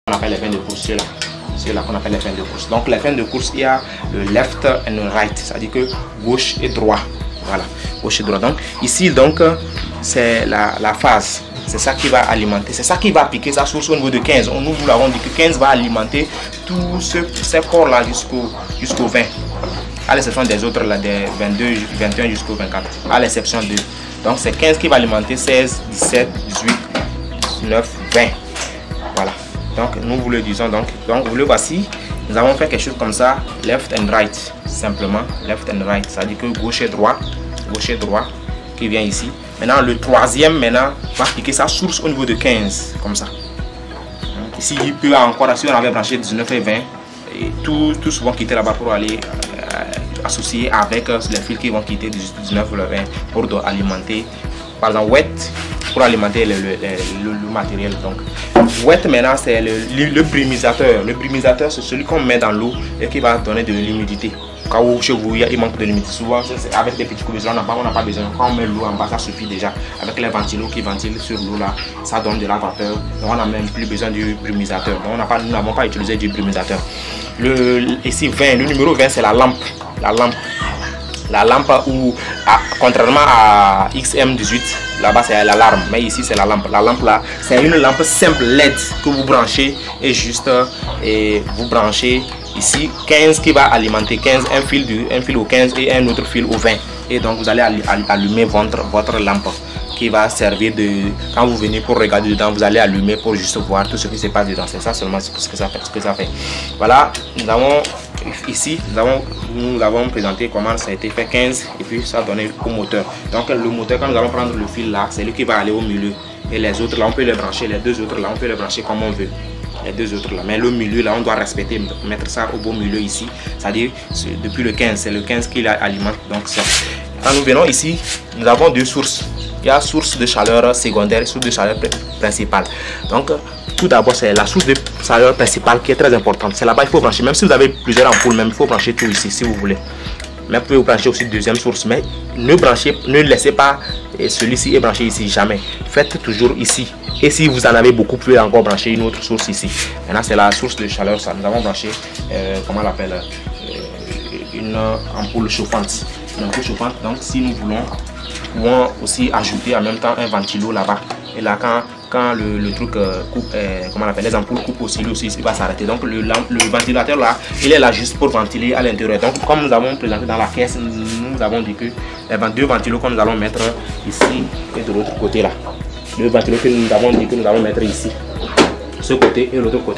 On appelle les fins de course, ceux-là qu'on appelle les fins de course. Donc les fins de course, il y a le left and right, c'est-à-dire que gauche et droit. Voilà, gauche et droit. Donc ici, donc c'est la phase. C'est ça qui va alimenter, c'est ça qui va piquer sa source au niveau de 15. Nous vous l'avons dit que 15 va alimenter tous ces corps-là jusqu'au 20. À l'exception des autres, là, des 22, 21 jusqu'au 24. À l'exception de. Donc c'est 15 qui va alimenter 16, 17, 18, 19, 20. Voilà. Donc nous vous le disons. Donc vous le voici. Nous avons fait quelque chose comme ça, left and right. Simplement, left and right. Ça dit que gauche et droit qui vient ici. Maintenant le troisième va piquer sa source au niveau de 15. Comme ça. Ici il peut encore, si on avait branché 19 et 20, et tout souvent quitter là-bas pour aller associer avec les fils qui vont quitter 19 ou le 20 pour alimenter, par exemple wet, pour alimenter le matériel. Donc wet maintenant c'est le brumisateur. Le brumisateur c'est celui qu'on met dans l'eau et qui va donner de l'humidité. Quand chez vous il manque de l'humidité, souvent avec des petits coups, on n'a pas besoin. Quand on met l'eau en bas, ça suffit déjà. Avec les ventilos qui ventilent sur l'eau là, ça donne de la vapeur. Donc on n'a même plus besoin du brumisateur. Donc nous n'avons pas utilisé du brumisateur. Ici 20, le numéro 20 c'est la lampe. La lampe où, contrairement à XM18, là-bas c'est l'alarme, mais ici c'est la lampe. La lampe là, c'est une lampe simple LED que vous branchez et juste vous branchez ici 15 qui va alimenter 15, un fil au 15 et un autre fil au 20. Et donc vous allez allumer votre lampe qui va servir de, quand vous venez pour regarder dedans, vous allez allumer pour juste voir tout ce qui se passe dedans. C'est ça seulement ce que ça fait. Voilà, nous avons ici, nous avons présenté comment ça a été fait 15 et puis ça a donné au moteur. Donc le moteur, quand nous allons prendre le fil là, c'est lui qui va aller au milieu. Et les autres là, on peut les brancher, les deux autres là, on peut les brancher comme on veut. Les deux autres là, mais le milieu là, on doit respecter, mettre ça au beau milieu ici. C'est-à-dire depuis le 15, c'est le 15 qui alimente. Donc ça. Quand nous venons ici, nous avons deux sources. Il y a source de chaleur secondaire et source de chaleur principale. Donc tout d'abord c'est la source de chaleur principale qui est très importante. C'est là-bas il faut brancher. Même si vous avez plusieurs ampoules, même il faut brancher tout ici si vous voulez. Mais vous pouvez vous brancher aussi deuxième source. Mais ne laissez pas celui-ci est branché ici, jamais. Faites toujours ici. Et si vous en avez beaucoup, vous pouvez encore brancher une autre source ici. Maintenant c'est la source de chaleur. Ça. Nous avons branché, comment on l'appelle, une ampoule chauffante. Une ampoule chauffante. Donc si nous voulons aussi ajouter en même temps un ventilo là-bas. Et là quand le truc coupe, comment on appelle, les ampoules coupent aussi, lui aussi il va s'arrêter. Donc le ventilateur là, il est là juste pour ventiler à l'intérieur. Donc comme nous avons présenté dans la caisse, nous avons dit que les deux ventilos que nous allons mettre ici et de l'autre côté là. Deux ventilos que nous avons dit que nous allons mettre ici, ce côté et l'autre côté.